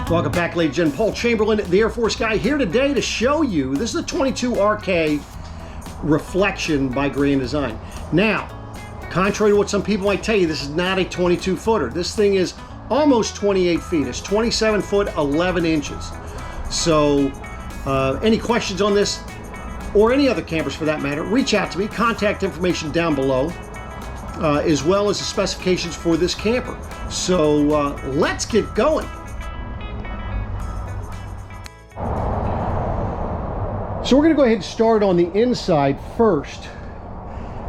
Welcome back, ladies and gentlemen. Paul Chamberlain, the Air Force guy, here today to show you, this is a 22RK reflection by Grand Design. Now, contrary to what some people might tell you, this is not a 22-footer. This thing is almost 28 feet. It's 27 foot, 11 inches. So, any questions on this, or any other campers for that matter, reach out to me. Contact information down below, as well as the specifications for this camper. So, let's get going. So we're going to go ahead and start on the inside first.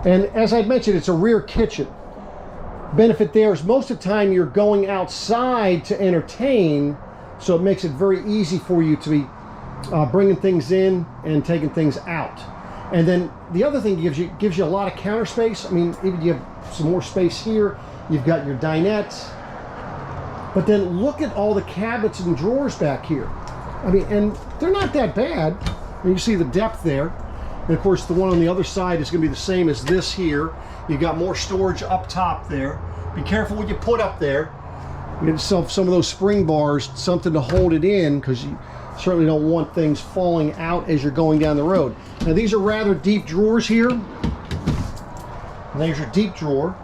And as I mentioned, it's a rear kitchen. Benefit there is most of the time you're going outside to entertain, so it makes it very easy for you to be bringing things in and taking things out. And then the other thing gives you a lot of counter space. I mean, even you have some more space here. You've got your dinette. But then look at all the cabinets and drawers back here. I mean, and they're not that bad. And you see the depth there. And of course, the one on the other side is going to be the same as this here. You've got more storage up top there. Be careful what you put up there. Get yourself some of those spring bars, something to hold it in, because you certainly don't want things falling out as you're going down the road. Now, these are rather deep drawers here. And there's your deep drawer.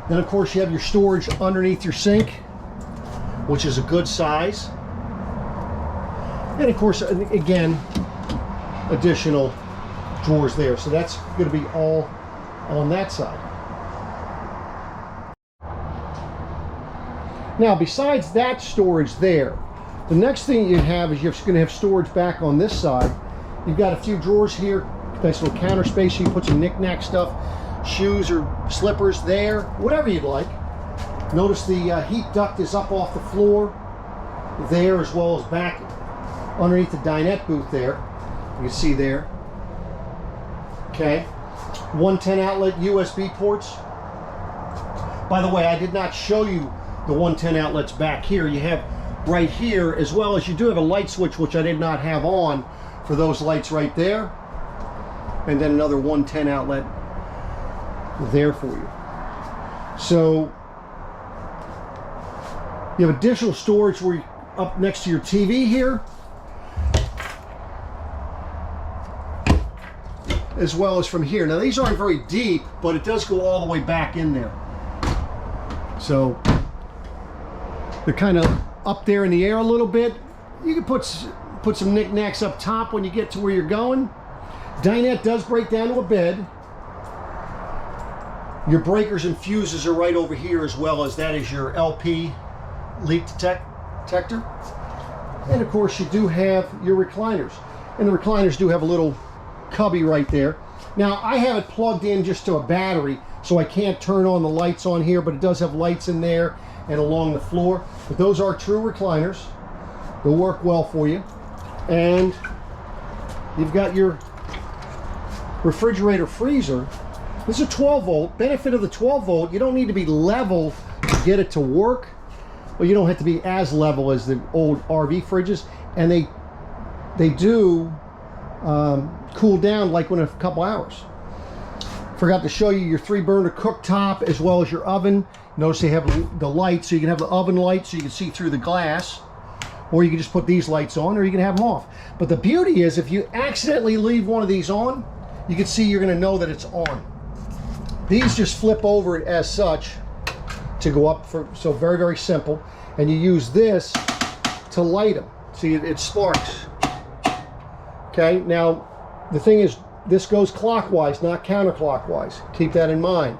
Then, of course, you have your storage underneath your sink, which is a good size. And, of course, again, additional drawers there. So that's going to be all on that side. Now, besides that storage there, the next thing you have is you're going to have storage back on this side. You've got a few drawers here, nice little counter space, so you can put some knick-knack stuff, shoes or slippers there, whatever you'd like. Notice the heat duct is up off the floor there, as well as back underneath the dinette booth there. You can see there. Okay. 110 outlet USB ports. By the way, I did not show you the 110 outlets back here. You have right here, as well as you do have a light switch, which I did not have on, for those lights right there. And then another 110 outlet there for you. So you have additional storage where you up next to your TV here, as well as from here. Now, these aren't very deep, but it does go all the way back in there. So they're kind of up there in the air a little bit. You can put some knickknacks up top when you get to where you're going. Dinette does break down to a bed. Your breakers and fuses are right over here, as well as that is your LP leak detector. And of course, you do have your recliners. And the recliners do have a little cubby right there. Now, I have it plugged in just to a battery, so I can't turn on the lights on here, but it does have lights in there and along the floor. But those are true recliners. They'll work well for you. And you've got your refrigerator freezer. This is a 12 volt. Benefit of the 12 volt, you don't need to be level to get it to work. Well, you don't have to be as level as the old RV fridges. And they do cool down like in a couple hours. Forgot to show you your 3-burner cooktop as well as your oven. Notice they have the lights, so you can have the oven light so you can see through the glass, or you can just put these lights on, or you can have them off. But the beauty is, if you accidentally leave one of these on, you can see you're going to know that it's on. These just flip over as such to go up, so very, very simple. And you use this to light them. See, it sparks. Okay, now the thing is, this goes clockwise, not counterclockwise. Keep that in mind.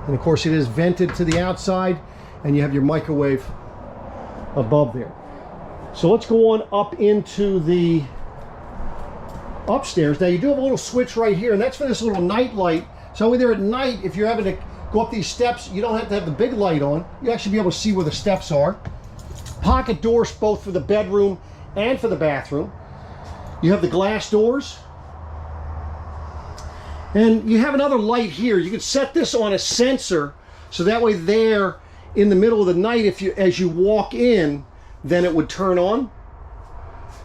And of course, it is vented to the outside, and you have your microwave above there. So let's go on up into the upstairs. Now, you do have a little switch right here, and that's for this little night light. So either at night, if you're having to go up these steps, you don't have to have the big light on. You actually be able to see where the steps are. Pocket doors, both for the bedroom and for the bathroom. You have the glass doors. And you have another light here. You can set this on a sensor, so that way there in the middle of the night, as you walk in, then it would turn on.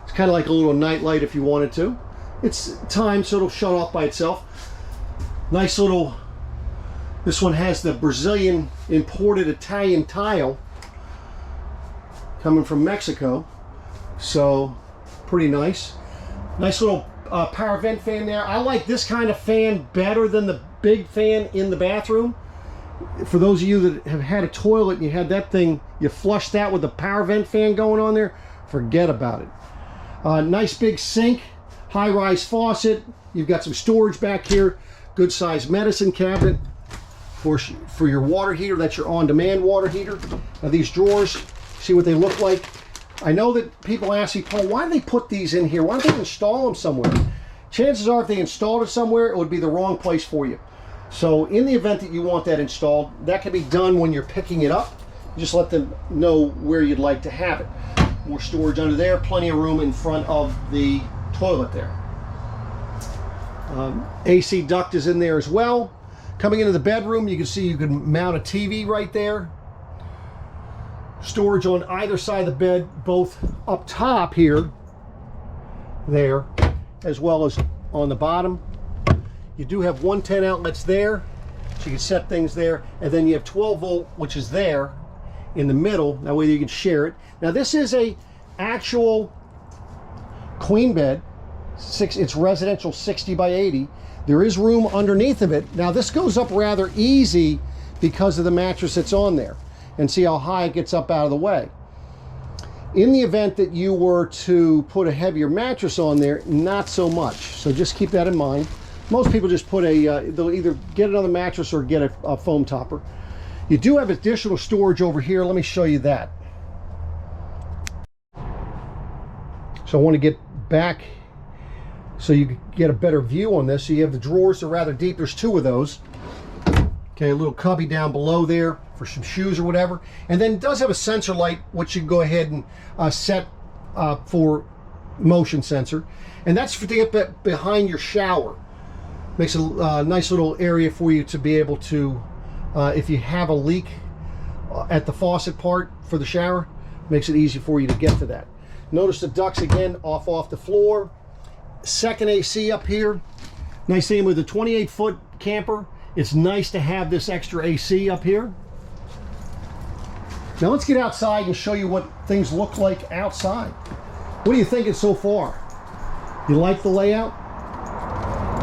It's kind of like a little night light if you wanted to. It's timed, so it'll shut off by itself. Nice little, this one has the Brazilian imported Italian tile coming from Mexico. So pretty nice. Nice little power vent fan there. I like this kind of fan better than the big fan in the bathroom. For those of you that have had a toilet and you had that thing, you flushed that with the power vent fan going on there, forget about it. Nice big sink, high-rise faucet. You've got some storage back here, good sized medicine cabinet. Of course, for your water heater, that's your on-demand water heater. Now these drawers, see what they look like. I know that people ask me, Paul, why do they put these in here? Why don't they install them somewhere? Chances are if they installed it somewhere, it would be the wrong place for you. So in the event that you want that installed, that can be done when you're picking it up. You just let them know where you'd like to have it. More storage under there, plenty of room in front of the toilet there. AC duct is in there as well. Coming into the bedroom, you can see you can mount a TV right there. Storage on either side of the bed, both up top here, there, as well as on the bottom. You do have 110 outlets there, so you can set things there, and then you have 12 volt, which is there in the middle. That way you can share it. Now this is a actual queen bed. It's residential 60 by 80. There is room underneath of it. Now this goes up rather easy because of the mattress that's on there. And see how high it gets up out of the way. In the event that you were to put a heavier mattress on there, not so much. So just keep that in mind. Most people just put they'll either get another mattress or get a foam topper. You do have additional storage over here. Let me show you that. So I want to get back so you can get a better view on this. So you have the drawers, they're rather deep. There's two of those. Okay, a little cubby down below there for some shoes or whatever. And then it does have a sensor light, which you can go ahead and set for motion sensor. And that's to get behind your shower. Makes a nice little area for you to be able to, if you have a leak at the faucet part for the shower, makes it easy for you to get to that. Notice the ducts again off the floor. Second AC up here. Nice thing with the 28-foot camper. It's nice to have this extra AC up here. Now let's get outside and show you what things look like outside. What are you thinking so far? You like the layout?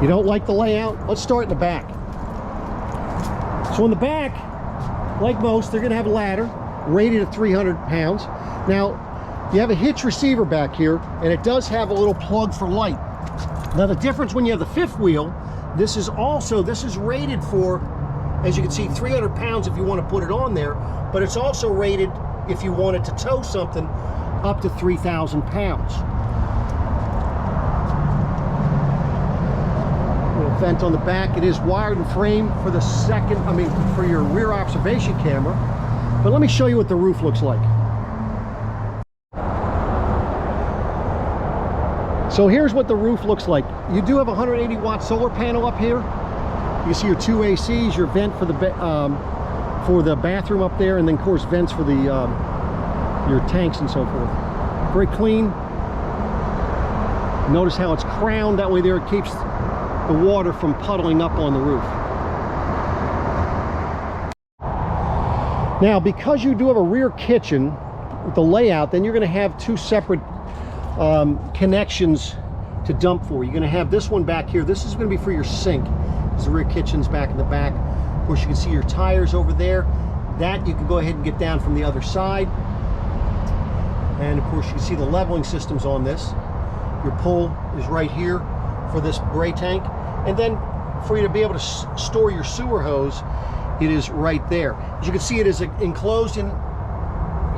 You don't like the layout? Let's start in the back. So in the back, like most, they're gonna have a ladder rated at 300 pounds. Now, you have a hitch receiver back here, and it does have a little plug for light. Now the difference when you have the fifth wheel, this is rated for, as you can see, 300 pounds if you want to put it on there, but it's also rated if you wanted to tow something up to 3,000 pounds. Little vent on the back. It is wired and framed for the for your rear observation camera. But let me show you what the roof looks like. So here's what the roof looks like. You do have a 180 watt solar panel up here. You see your two ACs, your vent for the bathroom up there, and then of course vents for the your tanks and so forth. Very clean. Notice how it's crowned. That way there it keeps the water from puddling up on the roof. Now because you do have a rear kitchen with the layout, then you're going to have two separate connections to dump for. You're going to have this one back here. This is going to be for your sink. The rear kitchen's back in the back. Of course, you can see your tires over there. That you can go ahead and get down from the other side. And of course, you can see the leveling systems on this. Your pull is right here for this gray tank. And then for you to be able to store your sewer hose, it is right there. As you can see, it is enclosed in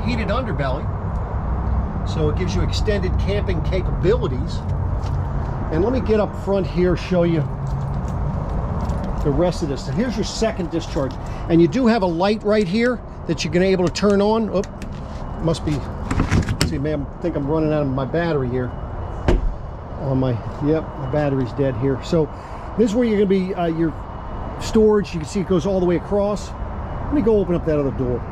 heated underbelly. So it gives you extended camping capabilities. And let me get up front here, show you the rest of this. So here's your second discharge. And you do have a light right here that you're gonna be able to turn on. Oh, must be, see, man, I think I'm running out of my battery here. On my battery's dead here. So this is where you're gonna be, your storage. You can see it goes all the way across. Let me go open up that other door.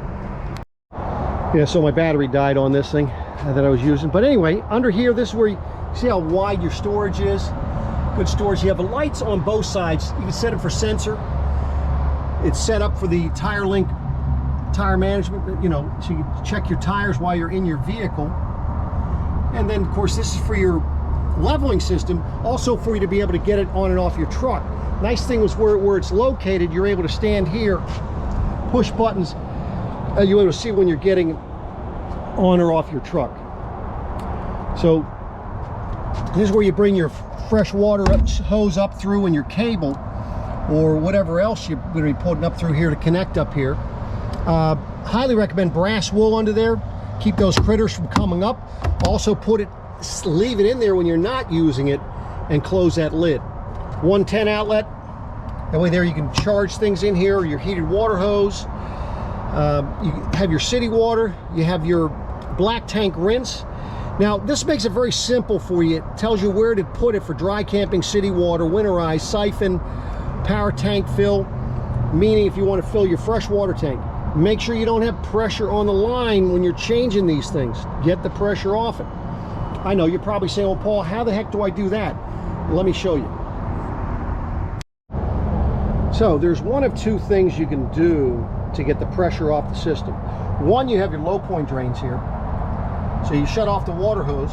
Yeah, so my battery died on this thing that I was using. But anyway, under here, this is where you see how wide your storage is. Good storage. You have the lights on both sides. You can set them for sensor. It's set up for the tire link, tire management, you know, so you can check your tires while you're in your vehicle. And then, of course, this is for your leveling system, also for you to be able to get it on and off your truck. Nice thing was where it's located, you're able to stand here, push buttons, and you're able to see when you're getting on or off your truck. So this is where you bring your fresh water hose up through and your cable or whatever else you're going to be putting up through here to connect up here. Highly recommend brass wool under there. Keep those critters from coming up. Also leave it in there when you're not using it and close that lid. 110 outlet. That way there you can charge things in here, or your heated water hose. You have your city water. You have your black tank rinse. Now this makes it very simple for you. It tells you where to put it for dry camping, city water, winterized, siphon, power tank fill, meaning if you want to fill your fresh water tank. Make sure you don't have pressure on the line when you're changing these things. Get the pressure off it. I know you're probably saying, well, Paul, how the heck do I do that? Let me show you. So there's one of two things you can do to get the pressure off the system. One, you have your low point drains here. So you shut off the water hose,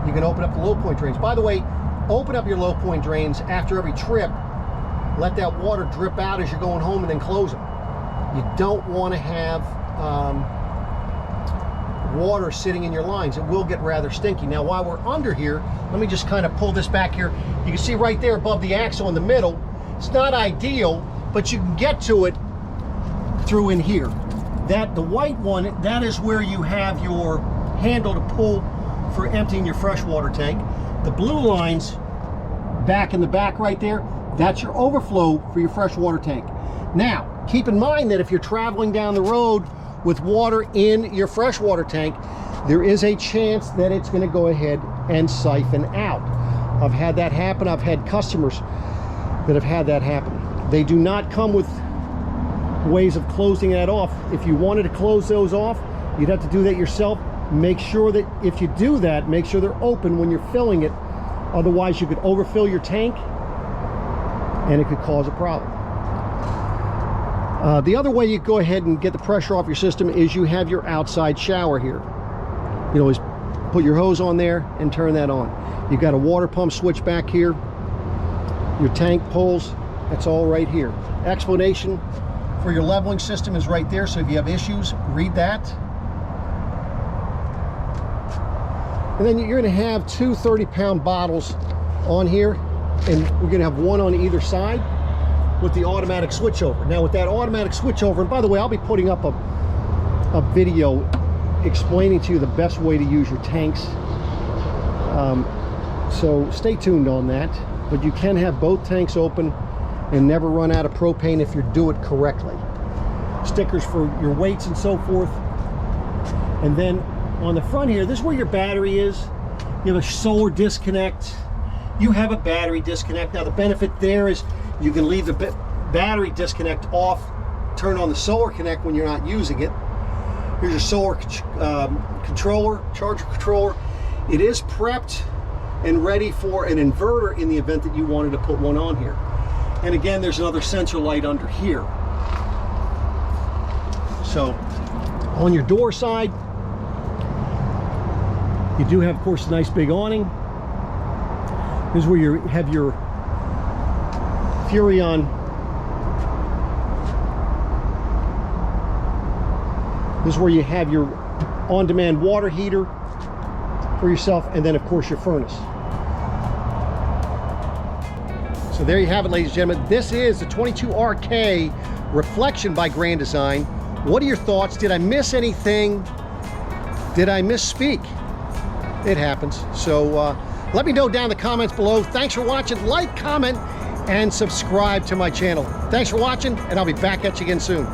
you can open up the low point drains. By the way, open up your low point drains after every trip. Let that water drip out as you're going home and then close them. You don't want to have water sitting in your lines. It will get rather stinky. Now while we're under here, let me just kind of pull this back here. You can see right there above the axle in the middle, it's not ideal, but you can get to it through in here. The white one, that is where you have your handle to pull for emptying your freshwater tank. The blue lines back in the back right there, that's your overflow for your freshwater tank. Now, keep in mind that if you're traveling down the road with water in your freshwater tank, there is a chance that it's going to go ahead and siphon out. I've had that happen. I've had customers that have had that happen. They do not come with ways of closing that off. If you wanted to close those off, you'd have to do that yourself. Make sure that if you do that, make sure they're open when you're filling it. Otherwise, you could overfill your tank and it could cause a problem. The other way you go ahead and get the pressure off your system is you have your outside shower here. You can always put your hose on there and turn that on. You've got a water pump switch back here. Your tank pulls, that's all right here. Explanation for your leveling system is right there, so if you have issues, read that. And then you're going to have two 30-pound bottles on here, and we're going to have one on either side with the automatic switchover. Now with that automatic switchover, and by the way, I'll be putting up a video explaining to you the best way to use your tanks. So stay tuned on that. But you can have both tanks open and never run out of propane if you do it correctly. Stickers for your weights and so forth. And then on the front here, this is where your battery is. You have a solar disconnect. You have a battery disconnect. Now the benefit there is you can leave the battery disconnect off, turn on the solar connect when you're not using it. Here's your solar controller, charger controller. It is prepped and ready for an inverter in the event that you wanted to put one on here. And again, there's another sensor light under here. So on your door side, you do have, of course, a nice big awning. This is where you have your Furrion. This is where you have your on-demand water heater for yourself, and then of course your furnace. So there you have it, ladies and gentlemen. This is the 22RK Reflection by Grand Design. What are your thoughts? Did I miss anything? Did I misspeak? It happens. So let me know down in the comments below. Thanks for watching. Like, comment, and subscribe to my channel. Thanks for watching, and I'll be back at you again soon.